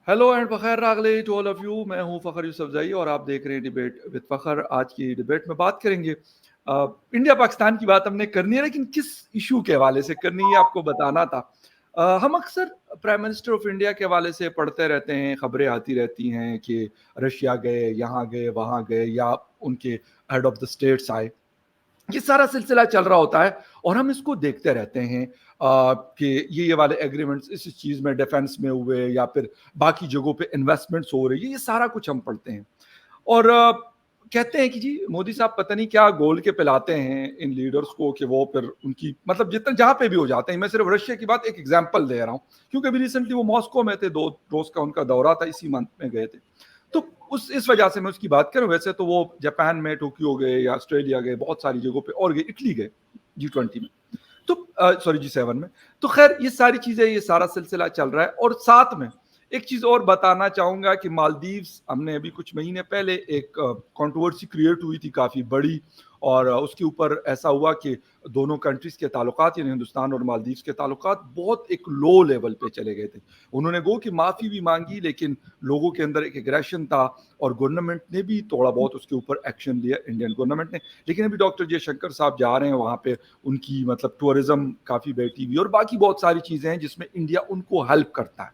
Hello and Fakhar रागले to all of you. मैं हूं फ़खर यूसुफजई और आप देख रहे हैं डिबेट विद फ़खर। आज की डिबेट में बात करेंगे इंडिया पाकिस्तान की बात हमने करनी है, लेकिन किस इशू के हवाले से करनी है आपको बताना था। हम अक्सर प्राइम मिनिस्टर ऑफ इंडिया के हवाले से पढ़ते रहते हैं, खबरें आती रहती हैं कि रशिया गए, यहाँ गए, वहाँ गए, या उनके हेड ऑफ द स्टेट्स आए। ये सारा सिलसिला चल रहा होता है और हम इसको देखते रहते हैं कि ये वाले एग्रीमेंट्स इस चीज़ में, डिफेंस में हुए या फिर बाकी जगहों पे इन्वेस्टमेंट्स हो रही है, ये सारा कुछ हम पढ़ते हैं। और कहते हैं कि जी मोदी साहब पता नहीं क्या गोल के पिलाते हैं इन लीडर्स को कि वो फिर उनकी मतलब जितना जहाँ पे भी हो जाते हैं। मैं सिर्फ रशिया की बात एक एग्जांपल दे रहा हूँ, क्योंकि अभी रिसेंटली वो मॉस्को में थे, 2 रोज का उनका दौरा था, इसी मंथ में गए थे। तो उस इस वजह से मैं उसकी बात करूं। वैसे तो वो जापान में टोक्यो गए या ऑस्ट्रेलिया गए, बहुत सारी जगहों पे और गए, इटली गए G20 में, तो सॉरी G7 में। तो खैर ये सारी चीजें, ये सारा सिलसिला चल रहा है। और साथ में एक चीज और बताना चाहूंगा कि मालदीव्स, हमने अभी कुछ महीने पहले एक कंट्रोवर्सी क्रिएट हुई थी काफी बड़ी, और उसके ऊपर ऐसा हुआ कि दोनों कंट्रीज के ताल्लुकात, यानी हिंदुस्तान और मालदीव्स के ताल्लुकात बहुत एक लो लेवल पे चले गए थे। उन्होंने गो कि माफी भी मांगी, लेकिन लोगों के अंदर एक एग्रेशन था और गवर्नमेंट ने भी थोड़ा बहुत उसके ऊपर एक्शन लिया, इंडियन गवर्नमेंट ने। लेकिन अभी डॉक्टर जयशंकर साहब जा रहे हैं वहां पे, उनकी मतलब टूरिज्म काफी बैठी हुई और बाकी बहुत सारी चीजें हैं जिसमें इंडिया उनको हेल्प करता है।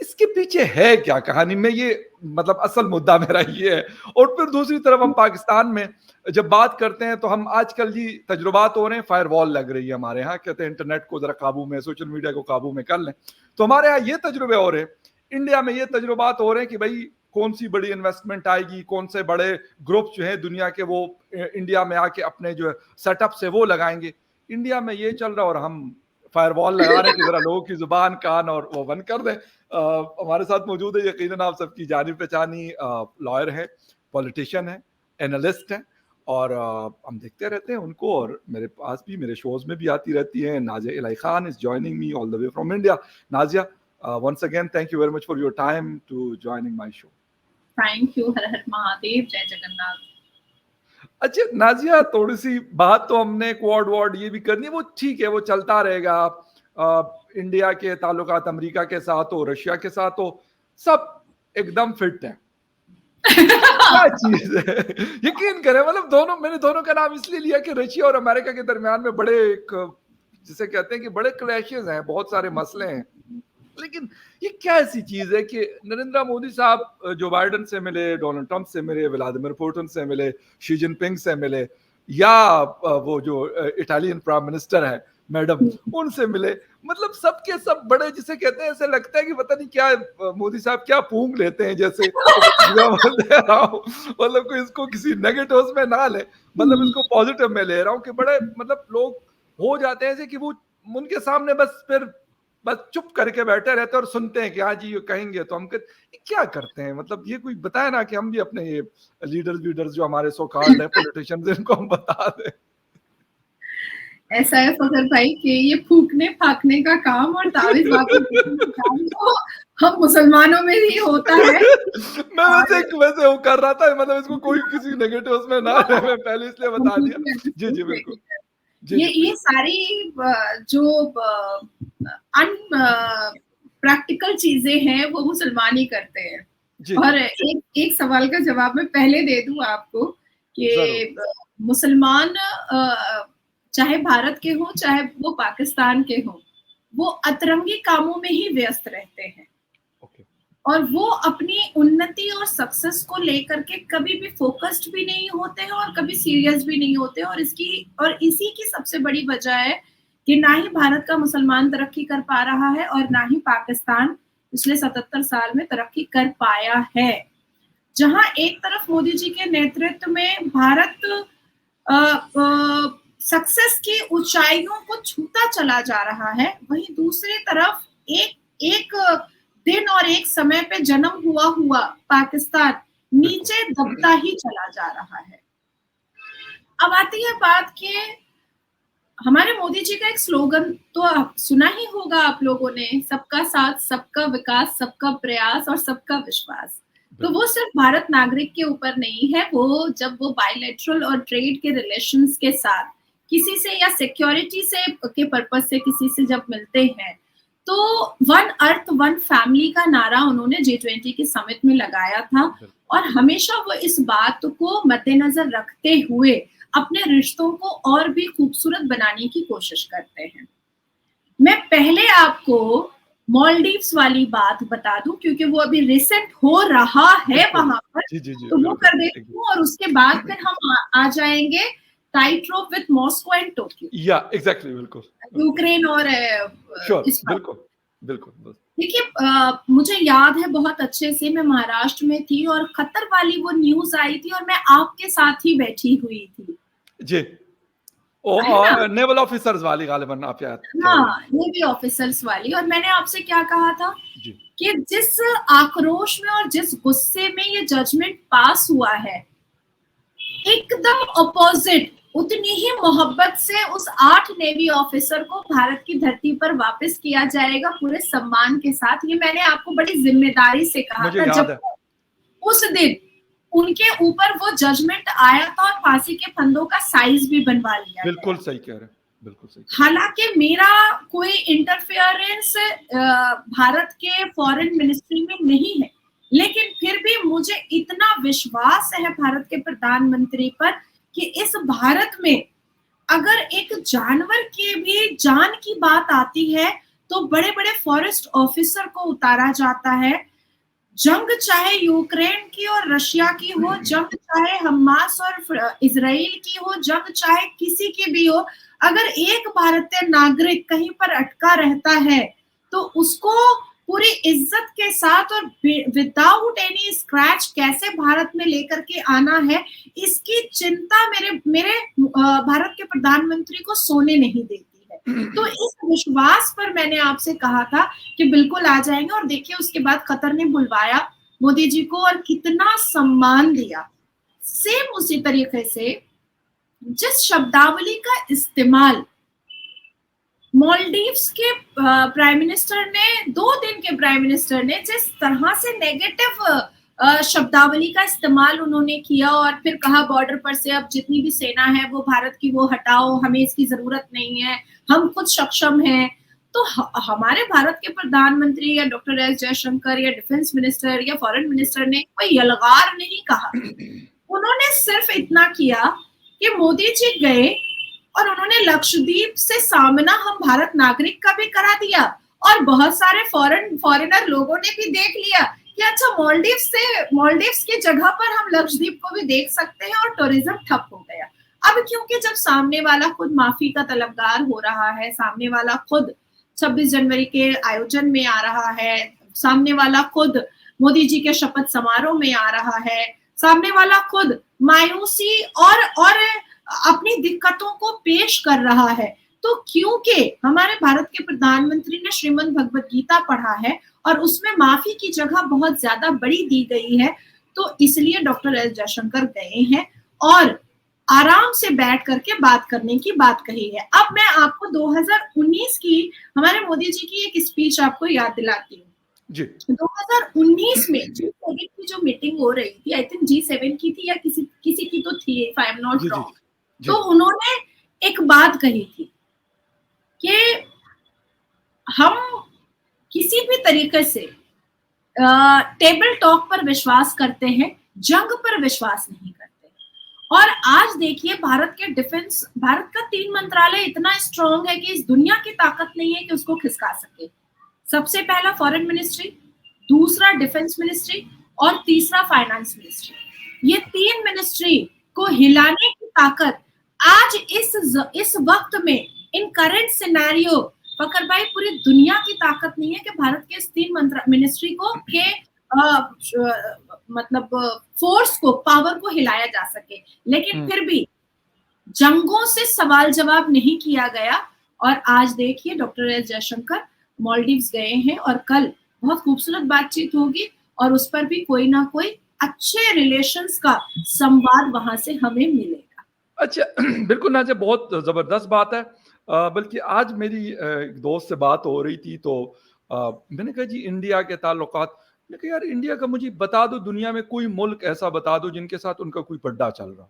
इसके पीछे है क्या कहानी में, ये मतलब असल मुद्दा मेरा ये है। और फिर दूसरी तरफ हम पाकिस्तान में जब बात करते हैं तो हम आजकल जी तजुर्बात हो रहे हैं, फायरवॉल लग रही है हमारे यहाँ, कहते हैं इंटरनेट को जरा काबू में, सोशल मीडिया को काबू में कर लें। तो हमारे यहाँ ये तजुर्बे हो रहे हैं, इंडिया में ये तजुर्बात हो रहे हैं कि भाई कौन सी बड़ी इन्वेस्टमेंट आएगी, कौन से बड़े ग्रुप जो है दुनिया के वो इंडिया में आके अपने जो सेटअप से वो लगाएंगे। इंडिया में ये चल रहा है और हम फायरवॉल लगा रहे हैं कि जरा लोगों की जुबान, कान और वो बंद कर दें। हमारे साथ मौजूद है, यकीनन आप सबकी जानी पहचानी लॉयर है, पॉलिटिशियन है, एनालिस्ट है, और हम देखते रहते हैं उनको, और मेरे पास भी मेरे शोज में भी आती रहती है। Nazia Ilahi Khan is joining me all the way from India. Nazia, once again thank you very much for your time to joining my show. Thank you. हर हर महादेव, जय जगन्नाथ। अच्छा नाजिया, थोड़ी सी बात तो हमने क्वाड वॉर्ड ये भी करनी है, वो ठीक है, वो चलता रहेगा। इंडिया के ताल्लुकात अमेरिका के साथ हो, रशिया के साथ हो, सब एकदम फिट है। क्या चीज है, यकीन करें, मतलब दोनों, मैंने दोनों का नाम इसलिए लिया कि रशिया और अमेरिका के दरमियान में बड़े एक, जिसे कहते हैं कि बड़े क्लैशेस हैं, बहुत सारे मसले हैं। लेकिन ये क्या ऐसी चीज है कि नरेंद्र मोदी साहब जो बाइडेन से मिले, डोनाल्ड ट्रंप से मिले, व्लादिमीर पुतिन से मिले, शी जिनपिंग से मिले, या वो जो इटालियन प्राइम मिनिस्टर है मैडम, उनसे मिले, मतलब सबके सब बड़े, जिसे कहते हैं ऐसे लगता है कि पता नहीं क्या मोदी साहब क्या पूंग लेते हैं जैसे। मतलब कोई इसको किसी नेगेटिव में ना ले, मतलब इसको पॉजिटिव में ले रहा हूँ कि बड़े मतलब लोग हो जाते हैं ऐसे कि वो उनके सामने बस चुप करके बैठे रहते हैं और सुनते हैं कि हाँ जी ये कहेंगे तो हम क्या करते हैं। मतलब ये कोई बताए ना कि हम भी अपने ये लीडर्स जो हमारे सो कॉल्ड है पॉलिटिशियंस, इनको हम बता दें। ऐसा है फखर भाई कि ये फूकने फाकने का काम और तावीज काम तो हम मुसलमानों में ही होता है। मैं वैसे वो कर रहा था, मतलब इसको कोई किसी नेगेटिव में ना रहे, मैं पहले इसलिए बता दिया। जी जी बिल्कुल। ये सारी जो प्रैक्टिकल चीजें हैं वो मुसलमान ही करते हैं। और एक सवाल का जवाब मैं पहले दे दूं आपको कि मुसलमान चाहे भारत के हो चाहे वो पाकिस्तान के हो, वो अतरंगी कामों में ही व्यस्त रहते हैं। और वो अपनी उन्नति और सक्सेस को लेकर के कभी भी फोकस्ड भी नहीं होते हैं और कभी सीरियस भी नहीं होते। और इसी की सबसे बड़ी वजह है कि ना ही भारत का मुसलमान तरक्की कर पा रहा है और ना ही पाकिस्तान पिछले 77 साल में तरक्की कर पाया है। जहां एक तरफ मोदी जी के नेतृत्व में भारत सक्सेस की ऊंचाइयों को छूता चला जा रहा है, वहीं दूसरी तरफ एक दिन और एक समय पे जन्म हुआ पाकिस्तान नीचे दबता ही चला जा रहा है। अब आती है बात कि हमारे मोदी जी का एक स्लोगन तो सुना ही होगा आप लोगों ने, सबका साथ, सबका विकास, सबका प्रयास और सबका विश्वास। तो वो सिर्फ भारत नागरिक के ऊपर नहीं है, वो जब वो बायलैटरल और ट्रेड के रिलेशंस के साथ किसी से या सिक्योरिटी से के पर्पस से किसी से जब मिलते हैं तो वन अर्थ वन फैमिली का नारा उन्होंने G20 के समिट में लगाया था और हमेशा वो इस बात को मद्देनजर रखते हुए अपने रिश्तों को और भी खूबसूरत बनाने की कोशिश करते हैं। मैं पहले आपको मालदीव्स वाली बात बता दूं क्योंकि वो अभी रिसेंट हो रहा है वहां पर, तो वो कर देती हूँ और उसके बाद फिर हम आ जाएंगे tight rope with Moscow and Tokyo. या एग्जैक्टली, बिल्कुल, यूक्रेन और बिल्कुल। देखिए, मुझे याद है बहुत अच्छे से, मैं महाराष्ट्र में थी और खतर वाली वो न्यूज आई थी और मैं आपके साथ ही बैठी हुई थी जी। नेवल ऑफिसर्स वाली गालिबन आप याद? हाँ, नेवी ऑफिसर्स वाली। और मैंने आपसे क्या कहा था जी, कि जिस आक्रोश में और जिस गुस्से में ये जजमेंट पास हुआ है, एकदम अपोजिट उतनी ही मोहब्बत से उस 8 नेवी ऑफिसर को भारत की धरती पर वापस किया जाएगा पूरे सम्मान के साथ। ये मैंने आपको बड़ी जिम्मेदारी से कहा था जब उस दिन उनके ऊपर वो जजमेंट आया था और फांसी के फंदों का साइज भी बनवा लिया। बिल्कुल सही कह रहे हैं, बिल्कुल सही। हालांकि मेरा कोई इंटरफेरेंस भारत के फॉरेन मिनिस्ट्री में नहीं है, लेकिन फिर भी मुझे इतना विश्वास है भारत के प्रधानमंत्री पर कि इस भारत में अगर एक जानवर के भी जान की बात आती है तो बड़े बड़े फॉरेस्ट ऑफिसर को उतारा जाता है। जंग चाहे यूक्रेन की और रशिया की हो, जंग चाहे हमास और इजराइल की हो, जंग चाहे किसी की भी हो, अगर एक भारतीय नागरिक कहीं पर अटका रहता है तो उसको पूरी इज्जत के साथ और विदाउट एनी स्क्रैच कैसे भारत में लेकर के आना है, इसकी चिंता मेरे भारत के प्रधानमंत्री को सोने नहीं देती है। तो इस विश्वास पर मैंने आपसे कहा था कि बिल्कुल आ जाएंगे और देखिए उसके बाद कतर ने बुलवाया मोदी जी को और कितना सम्मान दिया। सेम उसी तरीके से जिस शब्दावली का इस्तेमाल मालदीव्स के प्राइम मिनिस्टर ने, 2 दिन के प्राइम मिनिस्टर ने जिस तरह से नेगेटिव शब्दावली का इस्तेमाल उन्होंने किया और फिर कहा बॉर्डर पर से अब जितनी भी सेना है वो भारत की वो हटाओ, हमें इसकी जरूरत नहीं है, हम खुद सक्षम हैं। तो हमारे भारत के प्रधानमंत्री या डॉक्टर एस जयशंकर या डिफेंस मिनिस्टर या फॉरेन मिनिस्टर ने कोई यलगार नहीं कहा। उन्होंने सिर्फ इतना किया कि मोदी जी गए और उन्होंने लक्षद्वीप से सामना हम भारत नागरिक का भी करा दिया और बहुत सारे फॉरेनर लोगों ने भी देख लिया कि अच्छा मालदीव्स की जगह पर हम लक्षद्वीप को भी देख सकते हैं और टूरिज्म ठप हो गया। अब क्योंकि जब सामने वाला खुद माफी का तलबगार हो रहा है, सामने वाला खुद 26 जनवरी के आयोजन में आ रहा है, सामने वाला खुद मोदी जी के शपथ समारोह में आ रहा है, सामने वाला खुद मायूसी और अपनी दिक्कतों को पेश कर रहा है, तो क्योंकि हमारे भारत के प्रधानमंत्री ने श्रीमद् भगवत गीता पढ़ा है और उसमें माफी की जगह बहुत ज्यादा बड़ी दी गई है, तो इसलिए डॉक्टर एस जयशंकर गए हैं और आराम से बैठ करके बात करने की बात कही है। अब मैं आपको 2019 की हमारे मोदी जी की एक स्पीच आपको याद दिलाती हूँ जी। 2019 में G7 की जो मीटिंग हो रही थी, आई थिंक G7 की थी या किसी की तो थी, if I am not wrong, तो उन्होंने एक बात कही थी कि हम किसी भी तरीके से टेबल टॉक पर विश्वास करते हैं, जंग पर विश्वास नहीं करते। और आज देखिए भारत का 3 मंत्रालय इतना स्ट्रॉन्ग है कि इस दुनिया की ताकत नहीं है कि उसको खिसका सके। सबसे पहला फॉरेन मिनिस्ट्री, दूसरा डिफेंस मिनिस्ट्री और तीसरा फाइनेंस मिनिस्ट्री। ये 3 मिनिस्ट्री को हिलाने की ताकत आज इस वक्त में इन करंट सिनेरियो फकर भाई पूरी दुनिया की ताकत नहीं है कि भारत के इस 3 मिनिस्ट्री को के मतलब फोर्स को, पावर को हिलाया जा सके। लेकिन फिर भी जंगों से सवाल जवाब नहीं किया गया और आज देखिए डॉक्टर एस जयशंकर मालदीव्स गए हैं और कल बहुत खूबसूरत बातचीत होगी और उस पर भी कोई ना कोई अच्छे रिलेशंस का संवाद वहां से हमें मिलेगा। अच्छा, बिल्कुल नाज़िया, बहुत जबरदस्त बात है। बल्कि आज मेरी एक दोस्त से बात हो रही थी तो मैंने कहा जी इंडिया के ताल्लुकात, मैंने कहा यार इंडिया का मुझे बता दो, दुनिया में कोई मुल्क ऐसा बता दो जिनके साथ उनका कोई पड्डा चल रहा।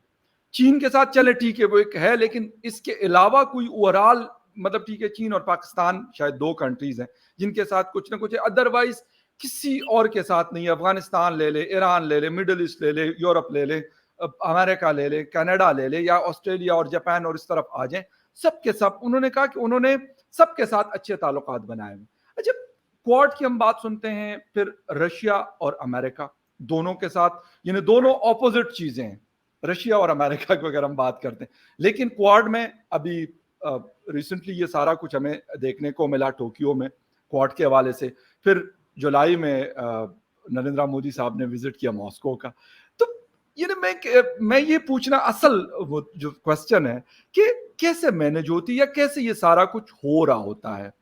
चीन के साथ चले ठीक है वो एक है, लेकिन इसके अलावा कोई ओवरऑल मतलब ठीक है, चीन और पाकिस्तान शायद 2 कंट्रीज हैं जिनके साथ कुछ ना कुछ है, अदरवाइज किसी और के साथ नहीं है। अफगानिस्तान ले ले, ईरान ले ले, मिडिल ईस्ट ले ले, यूरोप ले ले, अमेरिका ले ले, कनाडा ले ले, या ऑस्ट्रेलिया और जापान और इस तरफ आ जाए, सबके सब उन्होंने कहा कि उन्होंने सबके साथ अच्छे ताल्लुकात बनाए हैं। अच्छा, क्वाड की हम बात सुनते हैं, फिर रशिया और अमेरिका दोनों के साथ, यानी दोनों ऑपोजिट चीजें हैं, रशिया और अमेरिका की अगर हम बात करते हैं। लेकिन क्वाड में अभी रिसेंटली ये सारा कुछ हमें देखने को मिला टोक्यो में क्वाड के हवाले से। फिर जुलाई में नरेंद्र मोदी साहब ने विजिट किया मॉस्को का। तो ये मैं ये पूछना, असल वो जो क्वेश्चन है कि कैसे मैनेज होती है, कैसे ये सारा कुछ हो रहा होता है।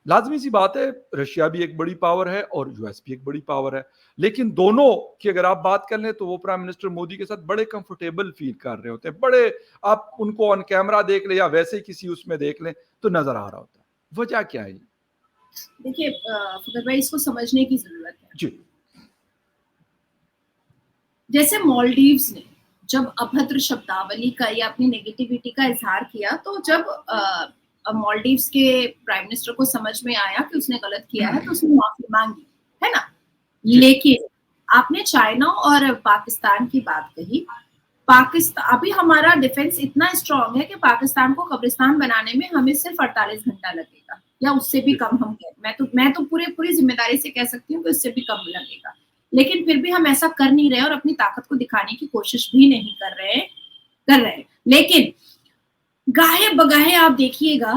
लाजमी सी बात है, रशिया भी एक बड़ी पावर है और यूएस भी एक बड़ी पावर है, लेकिन दोनों की अगर आप बात कर लें तो वो प्राइम मिनिस्टर मोदी के साथ बड़े कंफर्टेबल फील कर रहे होते हैं, बड़े, आप उनको ऑन कैमरा देख ले या वैसे किसी उसमें देख लें तो नजर आ रहा होता है। वजह क्या है? देखिए फकर भाई, इसको समझने की जरूरत है जी। जैसे मालदीव्स ने जब अभद्र शब्दावली का या अपनी नेगेटिविटी का इजहार किया, तो जब मालदीव्स के प्राइम मिनिस्टर को समझ में आया कि उसने गलत किया है तो उसने माफी मांगी, है ना। लेकिन आपने चाइना और पाकिस्तान की बात कही। पाकिस्तान, अभी हमारा डिफेंस इतना स्ट्रांग है कि पाकिस्तान को कब्रिस्तान बनाने में हमें सिर्फ 48 घंटा लगेगा या उससे भी कम। मैं तो पूरी जिम्मेदारी से कह सकती हूँ कि उससे भी कम लगेगा, लेकिन फिर भी हम ऐसा कर नहीं रहे और अपनी ताकत को दिखाने की कोशिश भी नहीं कर रहे। लेकिन गाहे बगाहे आप देखिएगा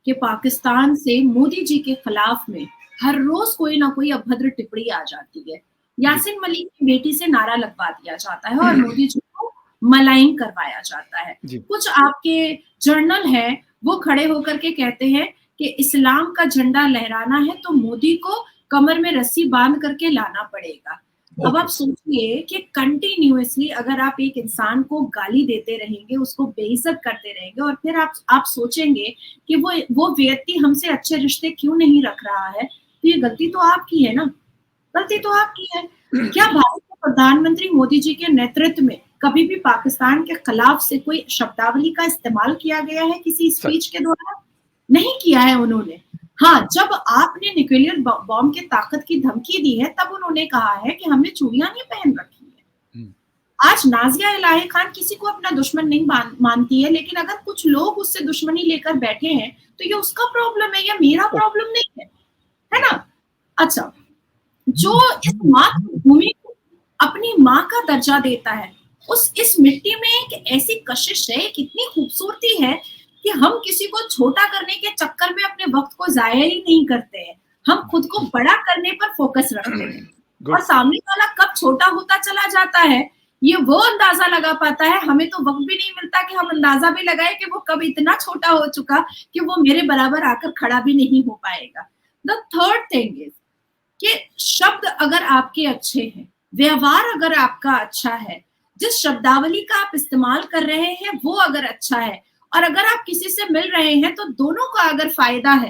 कि पाकिस्तान से मोदी जी के खिलाफ में हर रोज कोई ना कोई अभद्र टिप्पणी आ जाती है। यासीन मलिक की बेटी से नारा लगवा दिया जाता है और मोदी जी को मलाइन करवाया जाता है। कुछ आपके जर्नल है वो खड़े होकर के कहते हैं कि इस्लाम का झंडा लहराना है तो मोदी को कमर में रस्सी बांध करके लाना पड़ेगा। अब आप सोचिए कि कंटिन्यूअसली अगर आप एक इंसान को गाली देते रहेंगे, उसको बेइज्जत करते रहेंगे और फिर आप सोचेंगे कि वो व्यक्ति हमसे अच्छे रिश्ते क्यों नहीं रख रहा है, तो ये गलती तो आपकी है ना, गलती तो आपकी है। क्या भारत के प्रधानमंत्री मोदी जी के नेतृत्व में कभी भी पाकिस्तान के खिलाफ से कोई शब्दावली का इस्तेमाल किया गया है किसी स्पीच के दौरान? नहीं किया है उन्होंने। हाँ, जब आपने न्यूक्लियर बॉम्ब के ताकत की धमकी दी है तब उन्होंने कहा है कि हमने चूड़ियां नहीं पहन रखी है। आज नाजिया इलाही खान किसी को अपना दुश्मन नहीं मानती है, लेकिन अगर कुछ लोग उससे दुश्मनी लेकर बैठे हैं तो ये उसका प्रॉब्लम है या मेरा प्रॉब्लम नहीं है ना। अच्छा, जो इस मातृभूमि को अपनी माँ का दर्जा देता है, इस मिट्टी में एक ऐसी कशिश है, कितनी खूबसूरती है कि हम किसी को छोटा करने के चक्कर में अपने वक्त को जाया ही नहीं करते हैं। हम खुद को बड़ा करने पर फोकस रखते हैं और सामने वाला कब छोटा होता चला जाता है ये वो अंदाजा लगा पाता है। हमें तो वक्त भी नहीं मिलता कि हम अंदाजा भी लगाए कि वो कब इतना छोटा हो चुका कि वो मेरे बराबर आकर खड़ा भी नहीं हो पाएगा। द थर्ड थिंग इज कि शब्द अगर आपके अच्छे हैं, व्यवहार अगर आपका अच्छा है, जिस शब्दावली का आप इस्तेमाल कर रहे हैं वो अगर अच्छा है, और अगर आप किसी से मिल रहे हैं तो दोनों का अगर फायदा है,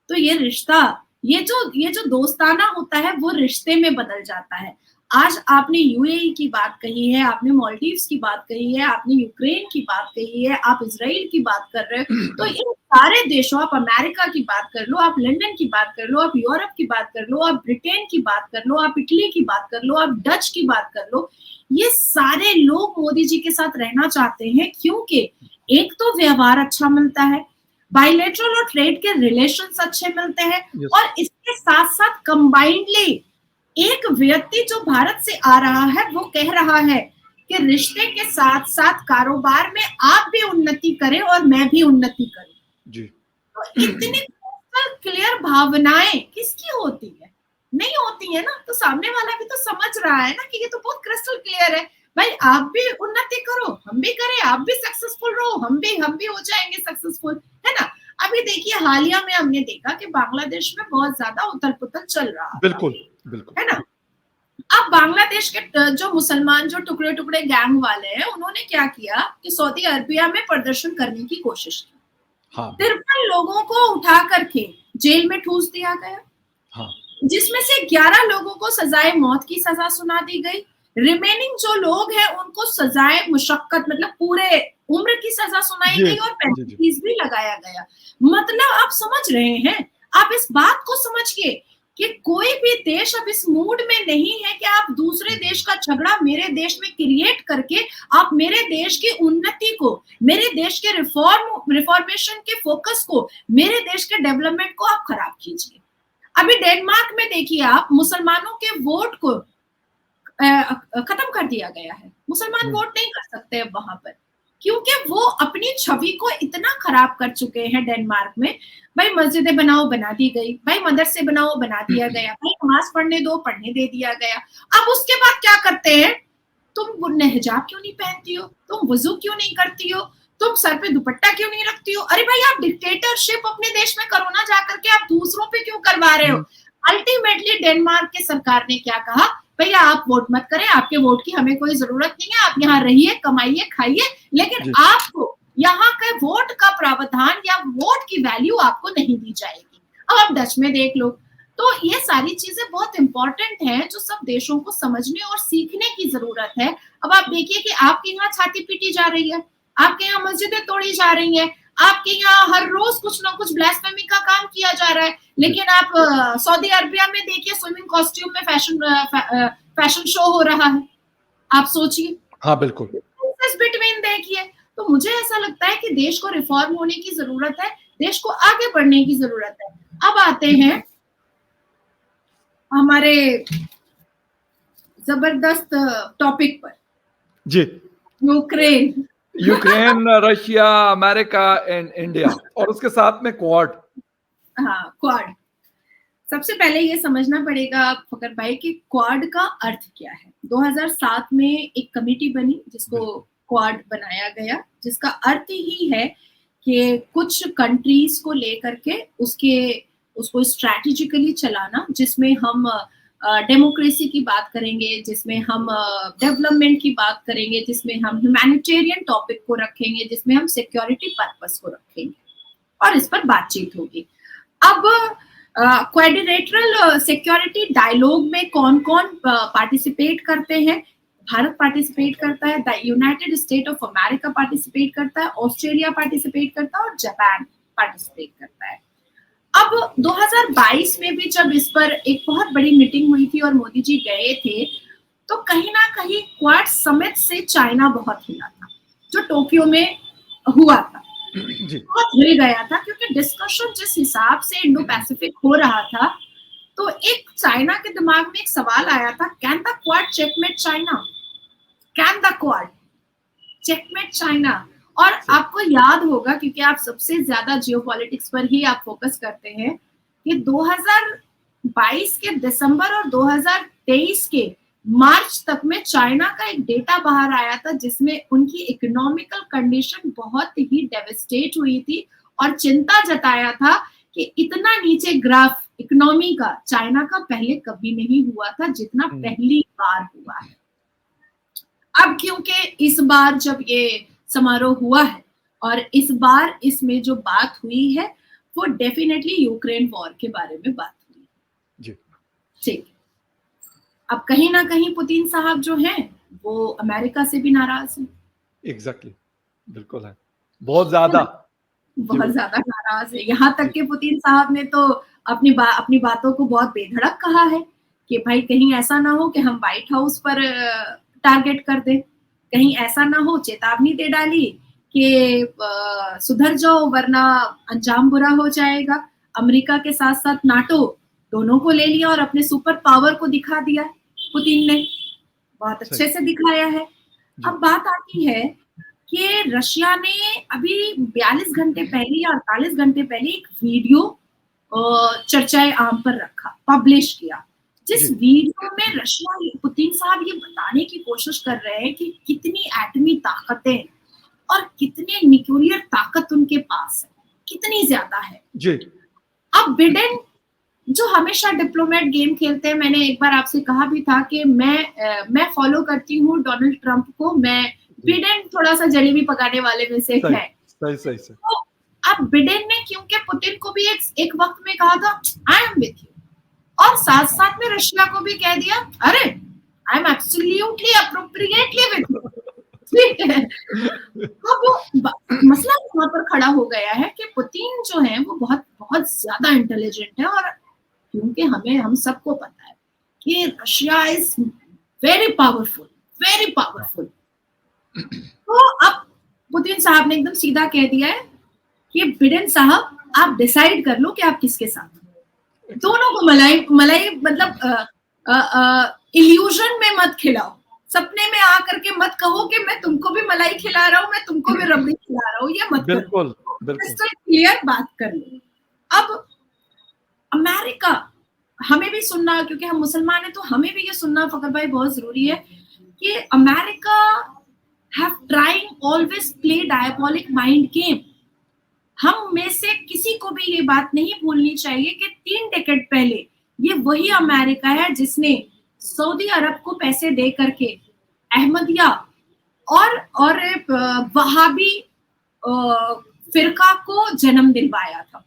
तो ये रिश्ता, ये जो दोस्ताना होता है वो रिश्ते में बदल जाता है। आज आपने यूएई की बात कही है, आपने मालदीव्स की बात कही है, आपने यूक्रेन की बात कही है, आप इजराइल की बात कर रहे हो, तो इन सारे देशों, आप अमेरिका की बात कर लो, आप लंदन की बात कर लो, आप यूरोप की बात कर लो, आप ब्रिटेन की बात कर लो, आप इटली की बात कर लो, आप डच की बात कर लो, ये सारे लोग मोदी जी के साथ रहना चाहते हैं क्योंकि एक तो व्यवहार अच्छा मिलता है, बायलैटरल और ट्रेड के रिलेशंस अच्छे मिलते हैं, और इसके साथ साथ कंबाइंडली एक व्यक्ति जो भारत से आ रहा है वो कह रहा है कि रिश्ते के साथ साथ कारोबार में आप भी उन्नति करें और मैं भी उन्नति करूं जी। तो इतनी क्लियर भावनाएं किसकी होती है? नहीं होती है ना। तो सामने वाला भी तो समझ रहा है ना कि ये तो बहुत क्रिस्टल क्लियर है, भाई आप भी उन्नति करो, हम भी करें, आप भी सक्सेसफुल रहो, हम भी हो जाएंगे सक्सेसफुल, है ना। अभी देखिए हालिया में हमने देखा कि बांग्लादेश में बहुत ज्यादा उथल पुथल चल रहा है, बिल्कुल है ना। अब बांग्लादेश के जो मुसलमान जो टुकड़े टुकड़े गैंग वाले हैं, उन्होंने क्या किया कि सऊदी अरबिया में प्रदर्शन करने की कोशिश की। हाँ। 53 लोगों को उठा करके जेल में ठूस दिया गया। हाँ। जिसमें से 11 लोगों को सजाए मौत की सजा सुना दी गई। रिमेनिंग जो लोग हैं उनको सजाए मुशक्कत, मतलब पूरे उम्र की सजा सुनाई गई और पेनल्टीज भी लगाया गया। मतलब आप समझ रहे हैं, आप इस बात को समझिए कि कोई भी देश अब इस मूड में नहीं है कि आप दूसरे देश का झगड़ा मेरे देश में क्रिएट करके आप मेरे देश की उन्नति को, मेरे देश के रिफॉर्मेशन के फोकस को, मेरे देश के डेवलपमेंट को आप खराब कीजिए। अभी डेनमार्क में देखिए आप, मुसलमानों के वोट को खत्म कर दिया गया है। मुसलमान वोट नहीं कर सकते अब वहां पर, क्योंकि वो अपनी छवि को इतना खराब कर चुके हैं डेनमार्क में। भाई मस्जिदें बनाओ, बना दी गई, भाई मदरसे बनाओ, बना दिया गया, भाई नमाज पढ़ने दो, पढ़ने दे दिया गया। अब उसके बाद क्या करते हैं, तुम हिजाब क्यों नहीं पहनती हो, तुम वुजू क्यों नहीं करती हो, तुम सर पे दुपट्टा क्यों नहीं रखती हो। अरे भाई आप डिक्टेटरशिप अपने देश में करो ना, जाकर के आप दूसरों पे क्यों करवा रहे हो। अल्टीमेटली डेनमार्क के सरकार ने क्या कहा, भैया आप वोट मत करें, आपके वोट की हमें कोई जरूरत नहीं है, आप यहाँ रहिए, कमाइए, खाइए, लेकिन आपको यहाँ के वोट का प्रावधान या वोट की वैल्यू आपको नहीं दी जाएगी। अब आप डच में देख लो। तो ये सारी चीजें बहुत इंपॉर्टेंट हैं जो सब देशों को समझने और सीखने की जरूरत है। अब आप देखिए कि आपके यहाँ छाती पीटी जा रही है, आपके यहाँ मस्जिदें तोड़ी जा रही हैं, आपके यहाँ हर रोज कुछ ना कुछ ब्लास्फेमी का काम किया जा रहा है, लेकिन आप सऊदी अरबिया में देखिए स्विमिंग कॉस्ट्यूम में फैशन शो हो रहा है। आप सोचिए। हाँ बिल्कुल। बिटवीन देखिए। तो मुझे ऐसा लगता है कि देश को रिफॉर्म होने की जरूरत है, देश को आगे बढ़ने की जरूरत है। अब आते हैं हमारे जबरदस्त टॉपिक पर जी, Ukraine. Ukraine, Russia, America and India, और उसके साथ में क्वाड। हाँ, क्वाड। सबसे पहले ये समझना पड़ेगा फकर भाई कि क्वाड का अर्थ क्या है। 2007 में एक कमेटी बनी जिसको क्वाड बनाया गया, जिसका अर्थ ही है कि कुछ कंट्रीज को लेकर के उसको स्ट्रैटेजिकली चलाना, जिसमें हम डेमोक्रेसी की बात करेंगे, जिसमें हम डेवलपमेंट की बात करेंगे, जिसमें हम ह्यूमैनिटेरियन टॉपिक को रखेंगे, जिसमें हम सिक्योरिटी पर्पस को रखेंगे और इस पर बातचीत होगी। अब क्वाड्रिलेटरल सिक्योरिटी डायलॉग में कौन कौन पार्टिसिपेट करते हैं। भारत पार्टिसिपेट करता है, United state of America participate करता है, ऑस्ट्रेलिया पार्टिसिपेट करता है और जापान पार्टिसिपेट करता है। अब 2022 में भी जब इस पर एक बहुत बड़ी मीटिंग हुई थी और मोदी जी गए थे, तो कहीं ना कहीं क्वाड समिट से चाइना बहुत हिला था, जो टोक्यो में हुआ था बहुत हिल गया था, क्योंकि डिस्कशन जिस हिसाब से इंडो पैसिफिक हो रहा था, तो एक चाइना के दिमाग में एक सवाल आया था, can the quad checkmate China, can the quad checkmate China. और आपको याद होगा, क्योंकि आप सबसे ज्यादा जियोपॉलिटिक्स पर ही आप फोकस करते हैं, कि 2022 के दिसंबर और 2023 के मार्च तक में चाइना का एक डेटा बाहर आया था जिसमें उनकी इकोनॉमिकल कंडीशन बहुत ही डेविस्टेट हुई थी और चिंता जताया था कि इतना नीचे ग्राफ इकोनॉमी का चाइना का पहले कभी नहीं हुआ था जितना पहली बार हुआ है। अब क्योंकि इस बार जब ये समारोह हुआ है और इस बार इसमें जो बात हुई है वो डेफिनेटली यूक्रेन वॉर के बारे में बात हुई जी। ठीक, अब कहीं ना कहीं पुतिन साहब जो हैं वो अमेरिका से भी नाराज हैं। एग्जैक्टली, बिल्कुल है, बहुत ज्यादा नाराज है। यहाँ तक के पुतिन साहब ने तो अपनी बातों को बहुत बेधड़क कहा है कि भाई कहीं ऐसा ना हो कि हम व्हाइट हाउस पर टारगेट कर दें, कहीं ऐसा ना हो, चेतावनी दे डाली कि सुधर जाओ वरना अंजाम बुरा हो जाएगा। अमेरिका के साथ साथ नाटो दोनों को ले लिया और अपने सुपर पावर को दिखा दिया पुतिन ने, बहुत अच्छे से दिखाया है। अब बात आती है कि रशिया ने अभी 42 घंटे पहले या 48 घंटे पहले एक वीडियो चर्चाएं आम पर रखा, पब्लिश किया, जिस वीडियो में रशिया पुतिन साहब ये बताने की कोशिश कर रहे हैं कि कितनी एटमी ताकतें और कितने न्यूक्लियर ताकत उनके पास है, कितनी ज्यादा है जी। अब बिडेन जो हमेशा डिप्लोमेट गेम खेलते हैं, मैंने एक बार आपसे कहा भी था कि मैं फॉलो करती हूँ डोनाल्ड ट्रंप को, मैं बिडेन थोड़ा सा जलेबी पकाने वाले में से है। सही। तो अब बिडेन ने क्योंकि पुतिन को भी एक वक्त में कहा था आई एम विथ यू, और साथ साथ में रशिया को भी कह दिया अरे I am absolutely appropriately with you. ठीक है। अब मसला वहां पर खड़ा हो गया है कि पुतिन जो है वो बहुत बहुत ज्यादा इंटेलिजेंट है, और क्योंकि हम सबको पता है कि Russia is very powerful, very powerful. तो अब पुतिन साहब ने एकदम सीधा कह दिया है कि बिडेन साहब आप डिसाइड कर लो कि आप किसके साथ हो। दोनों को मलाई मतलब इल्यूजन में मत खिलाओ, सपने में आकर के मत कहो कि मैं तुमको भी मलाई खिला रहा हूँ, मैं तुमको भी रबड़ी खिला रहा हूँ, ये मत बिल्कुल, करो, क्रिस्टल क्लियर बात कर लो। अब अमेरिका, हमें भी सुनना, क्योंकि हम मुसलमान हैं तो हमें भी ये सुनना फकर भाई बहुत जरूरी है कि America have trying always play diabolic mind game. हम में से किसी को भी ये बात नहीं भूलनी चाहिए कि 3 डेकेड पहले ये वही अमेरिका है जिसने सऊदी अरब को पैसे दे करके अहमदिया और वहाबी फिरका को जन्म दिलवाया था।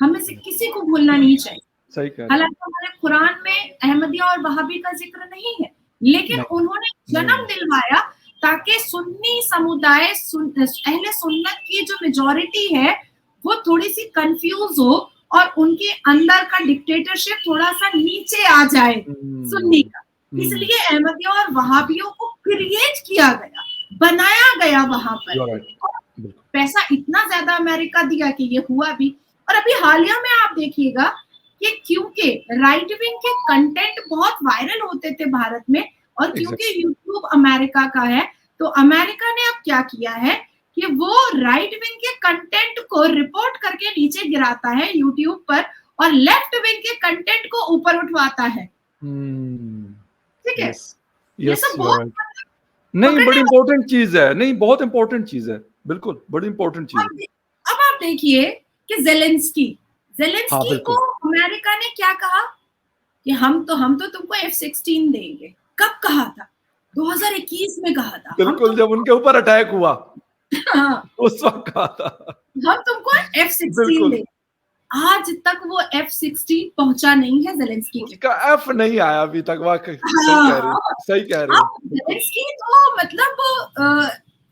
हमें से किसी को भूलना नहीं चाहिए। सही कह रहे हैं। हालांकि हमारे कुरान में अहमदिया और वहाबी का जिक्र नहीं है, लेकिन उन्होंने जन्म दिलवाया ताकि सुन्नी समुदाय, अहले सुन्नत की जो मेजॉरिटी है वो थोड़ी सी कंफ्यूज हो और उनके अंदर का डिक्टेटरशिप थोड़ा सा नीचे आ जाए सुन्नी का। इसलिए अहमदिया और वहाबियों को क्रिएट किया गया, बनाया गया वहां पर। पैसा इतना ज्यादा अमेरिका दिया कि ये हुआ भी। और अभी हालिया में आप देखिएगा कि क्योंकि राइट विंग के कंटेंट बहुत वायरल होते थे भारत में, और क्योंकि यूट्यूब अमेरिका का है, तो अमेरिका ने अब क्या किया है कि वो राइट विंग के कंटेंट को रिपोर्ट करके नीचे गिराता है यूट्यूब पर, और लेफ्ट विंग के कंटेंट को ऊपर उठवाता है। ठीक है, ये सब बहुत नहीं, बड़ी इंपॉर्टेंट चीज है। नहीं, बहुत इंपॉर्टेंट चीज है, बिल्कुल बड़ी इंपॉर्टेंट चीज है। अब आप देखिए कि जेलेंस्की को अमेरिका ने क्या कहा कि हम तो तुमको F-16 देंगे। कब कहा था? 2021 में कहा था। बिल्कुल, जब उनके ऊपर अटैक हुआ उस वक्त कहा था हम तुमको F-16 देंगे। आज तक वो F-16 पहुंचा नहीं है जेलेंस्की के। उसका F नहीं आया अभी तक। वाकई सही कह रहे हो। जेलेंस्की तो मतलब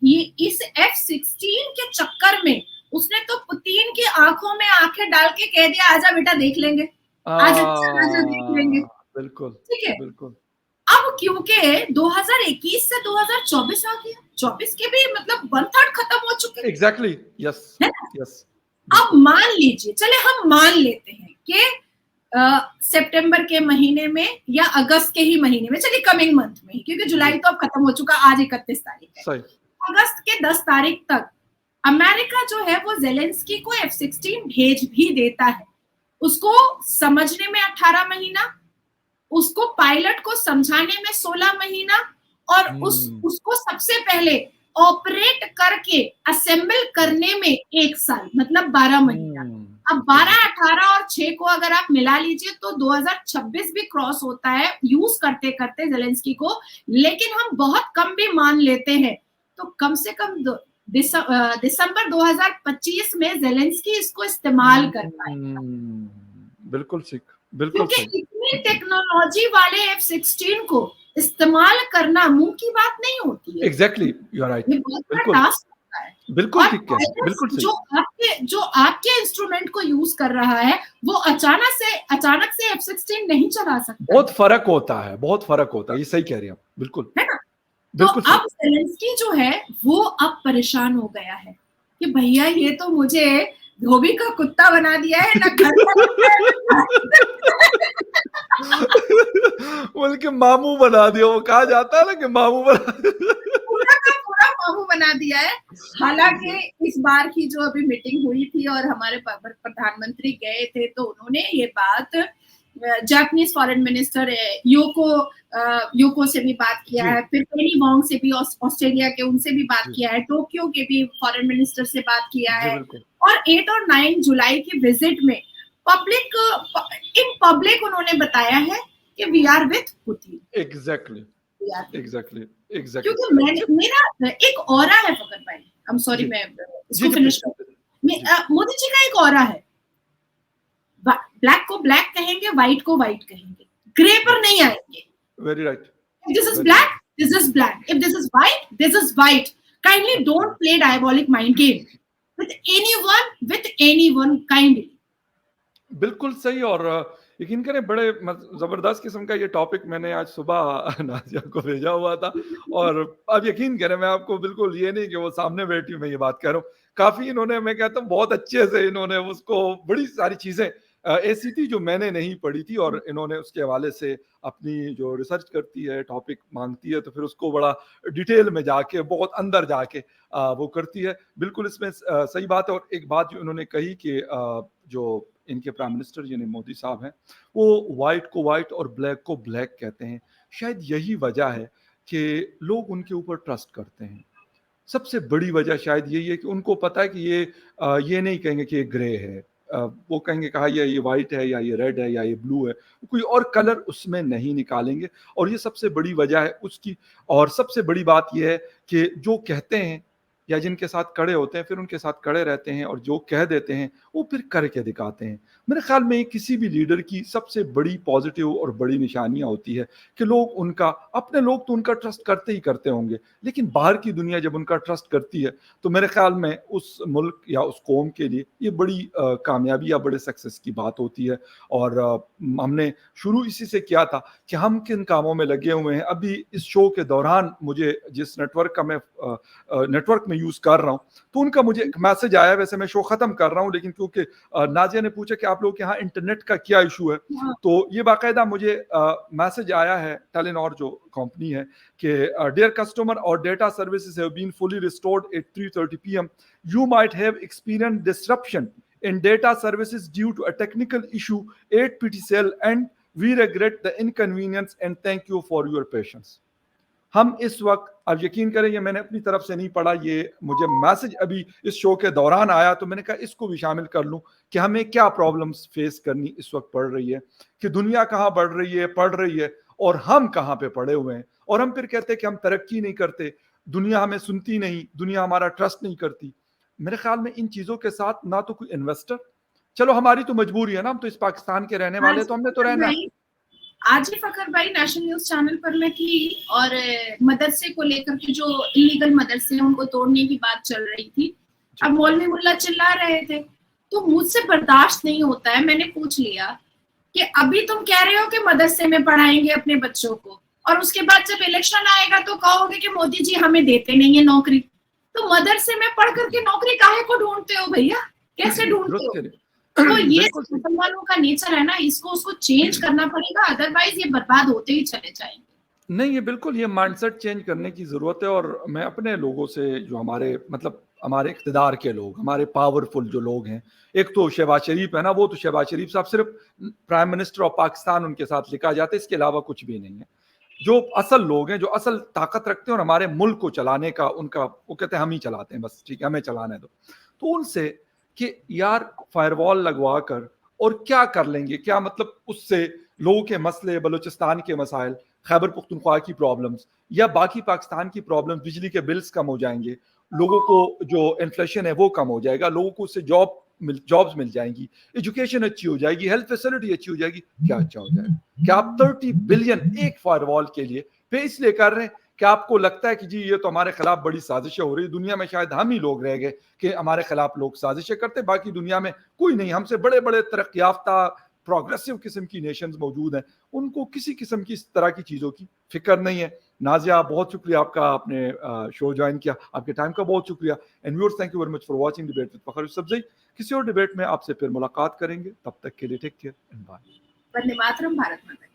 ये इस F-16 के चक्कर में उसने तो पुतिन की आंखों में आंखें डाल के कह दिया, आजा बेटा देख लेंगे, आजा देख लेंगे। बिल्कुल, ठीक है। बिल्कुल। अब क्योंकि 2021 से 2024 आ गया, 24 के भी मतलब 1/3 खत्म हो चुके हैं। Exactly, yes yes. अब मान लीजिए, चले हम मान लेते हैं कि सितंबर के महीने में या अगस्त के ही महीने में, चलिए कमिंग मंथ में, क्योंकि जुलाई तो अब खत्म हो चुका, आज 31 तारीख है, अगस्त के 10 तारीख तक अमेरिका जो है वो जेलेंस्की को F-16 भेज भी देता है। उसको समझने में 18 महीना, उसको पायलट को समझाने में 16 महीना, और उसको सबसे पहले ऑपरेट करके असेंबल करने में 1 साल, मतलब 12 महीना। अब 12, 18 और 6 को अगर आप मिला लीजिए तो 2026 भी क्रॉस होता है यूज करते करते जेलेंस्की को। लेकिन हम बहुत कम भी मान लेते हैं तो कम से कम दिसंबर 2025 में जेलेंस्की इसको इस्तेमाल कर पाएगा। बिल्कुल ठीक, बिल्कुल क्योंकि इतनी टेक्नोलॉजी वाले F-16 को इस्तेमाल करना मुंह की बात नहीं होती है। Exactly, you are right. बिल्कुल टास्क होता है। बिल्कुल ठीक है, बिल्कुल सही। जो आपके इंस्ट्रूमेंट को यूज कर रहा है वो अचानक से F-16 नहीं चला सकता। बहुत फर्क होता है, बहुत फर्क होता है। ये सही कह रही हैं आप, बिल्कुल, है ना। तो अब जेलेंस्की जो है वो अब परेशान हो गया है कि भैया ये तो मुझे धोबी का कुत्ता बना दिया है ना, घर बल्कि मामू बना दिया। वो कहा जाता है ना कि मामू पूरा मामू बना दिया है। हालांकि इस बार की जो अभी मीटिंग हुई थी और हमारे प्रधानमंत्री गए थे तो उन्होंने ये बात जापानीज फॉरेन मिनिस्टर योको से भी बात किया है, फिर पेनी वोंग से भी, ऑस्ट्रेलिया के, उनसे भी बात किया है, टोक्यो के भी फॉरेन मिनिस्टर से बात किया है। और 8 और 9 जुलाई की विजिट में इन पब्लिक उन्होंने बताया है कि we are with Putin. Exactly. क्योंकि मेरा एक ऑरा है फकर भाई, आई एम सॉरी, मैं इसको फिनिश कर। मोदी जी का एक ऑरा है, ब्लैक को ब्लैक कहेंगे, व्हाइट को व्हाइट कहेंगे, ग्रे पर नहीं आएंगे। Very right. This is black, this is black. If this is white, this is white. Kindly don't play diabolic mind game with anyone kindly. बिल्कुल सही। और यकीन करें बड़े जबरदस्त किस्म का ये टॉपिक मैंने आज सुबह नाजिया को भेजा हुआ था, और अब यकीन करें मैं आपको बिल्कुल ये नहीं कि वो सामने बैठी मैं ये बात कर रहा हूँ, काफी इन्होंने, मैं कहता हूँ बहुत अच्छे से इन्होंने उसको बड़ी सारी चीजें ऐसी थी जो मैंने नहीं पढ़ी थी, और इन्होंने उसके हवाले से अपनी जो रिसर्च करती है, टॉपिक मांगती है, तो फिर उसको बड़ा डिटेल में जाके बहुत अंदर जाके वो करती है। बिल्कुल इसमें सही बात है। और एक बात जो इन्होंने कही कि जो इनके प्राइम मिनिस्टर यानी मोदी साहब हैं, वो वाइट को वाइट और ब्लैक को ब्लैक कहते हैं। शायद यही वजह है कि लोग उनके ऊपर ट्रस्ट करते हैं। सबसे बड़ी वजह शायद यही है कि उनको पता है कि ये नहीं कहेंगे कि ये ग्रे है, वो कहेंगे कहा ये वाइट है या ये रेड है या ये ब्लू है, कोई और कलर उसमें नहीं निकालेंगे। और ये सबसे बड़ी वजह है उसकी। और सबसे बड़ी बात यह है कि जो कहते हैं या जिनके साथ खड़े होते हैं फिर उनके साथ खड़े रहते हैं, और जो कह देते हैं वो फिर करके दिखाते हैं। मेरे ख्याल में किसी भी लीडर की सबसे बड़ी पॉजिटिव और बड़ी निशानियां होती है कि लोग उनका, अपने लोग तो उनका ट्रस्ट करते ही करते होंगे, लेकिन बाहर की दुनिया जब उनका ट्रस्ट करती है तो मेरे ख्याल में उस मुल्क या उस कौम के लिए ये बड़ी कामयाबी या बड़े सक्सेस की बात होती है। और हमने शुरू इसी से किया था कि हम किन कामों में लगे हुए हैं। अभी इस शो के दौरान मुझे जिस नेटवर्क का मैं नेटवर्क में यूज कर रहा हूँ, तो उनका मुझे एक मैसेज आया। वैसे मैं शो खत्म कर रहा हूँ, लेकिन क्योंकि नाजिया ने पूछा कि आप लोग के यहाँ इंटरनेट का क्या इशू है, तो ये बाकायदा मुझे मैसेज आया है टेलीनॉर जो कंपनी है कि डियर कस्टमर और data services have been fully restored at 3:30 PM. You might have experienced disruption in data services due to a technical issue at PTCL, and we regret the inconvenience and thank you for your patience. हम इस वक्त, अब यकीन करें ये मैंने अपनी तरफ से नहीं पढ़ा, ये मुझे मैसेज अभी इस शो के दौरान आया, तो मैंने कहा इसको भी शामिल कर लूं कि हमें क्या प्रॉब्लम्स फेस करनी इस वक्त पड़ रही है, कि दुनिया कहाँ बढ़ रही है और हम कहाँ पे पड़े हुए हैं। और हम फिर कहते हैं कि हम तरक्की नहीं करते, दुनिया हमें सुनती नहीं, दुनिया हमारा ट्रस्ट नहीं करती। मेरे ख्याल में इन चीज़ों के साथ ना तो कोई इन्वेस्टर, चलो हमारी तो मजबूरी है ना, हम तो इस पाकिस्तान के रहने वाले, तो हमने तो रहना। आज ही फखर भाई नेशनल न्यूज चैनल पर मैं थी और मदरसे को लेकर के जो इलीगल मदरसे हैं उनको तोड़ने की बात चल रही थी। अब मौलवी मुल्ला चिल्ला रहे थे, तो मुझसे बर्दाश्त नहीं होता है। मैंने पूछ लिया कि अभी तुम कह रहे हो कि मदरसे में पढ़ाएंगे अपने बच्चों को, और उसके बाद जब इलेक्शन आएगा तो कहोगे कि मोदी जी हमें देते नहीं है नौकरी। तो मदरसे में पढ़ करके नौकरी काहे को ढूंढते हो भैया, कैसे ढूंढते हो? तो ये मुसलमानों का नेचर है ना, इसको उसको चेंज करना पड़ेगा, अदरवाइज ये बर्बाद होते ही चले जाएंगे। नहीं, ये बिल्कुल ये माइंडसेट चेंज करने की जरूरत है। और मैं अपने लोगों से, जो हमारे मतलब हमारे इख्तिदार के लोग, हमारे पावरफुल जो लोग हैं, एक तो शहबाज शरीफ है ना, वो तो शहबाज शरीफ साहब सिर्फ प्राइम मिनिस्टर ऑफ पाकिस्तान उनके साथ लिखा जाता है, इसके अलावा कुछ भी नहीं है। जो असल लोग हैं, जो असल ताकत रखते हैं और हमारे मुल्क को चलाने का उनका, वो कहते हैं हम ही चलाते हैं, बस ठीक है हमें चलाने दो, तो उनसे कि यार फायरवॉल लगवा कर और क्या कर लेंगे, क्या मतलब उससे लोगों के मसले, बलूचिस्तान के मसाइल, खैबर पख्तूनख्वा की प्रॉब्लम्स या बाकी पाकिस्तान की प्रॉब्लम्स, बिजली के बिल्स कम हो जाएंगे, लोगों को जो इन्फ्लेशन है वो कम हो जाएगा, लोगों को उससे जॉब्स मिल जाएंगी, एजुकेशन अच्छी हो जाएगी, हेल्थ फैसिलिटी अच्छी हो जाएगी। क्या अच्छा हो जाएगा? क्या आप 30 बिलियन एक फायरवॉल के लिए पे इसलिए कर रहे हैं कि आपको लगता है कि जी ये तो हमारे खिलाफ बड़ी साजिशें हो रही है, दुनिया में शायद हम ही लोग रह गए कि हमारे खिलाफ लोग साजिशें करते, बाकी दुनिया में कोई नहीं, हमसे बड़े बड़े तरक्की याफ्ता प्रोग्रेसिव किस्म की नेशंस मौजूद हैं, उनको किसी किस्म की इस तरह की चीज़ों की फिक्र नहीं है। नाजिया, बहुत शुक्रिया आपका, आपने शो ज्वाइन किया, आपके टाइम का बहुत शुक्रिया। And viewers, thank you very much for watching debate with Fakhar Yusufzai. किसी और डिबेट में आपसे फिर मुलाकात करेंगे, तब तक के लिए take care and bye. Vande Mataram, Bharat माता।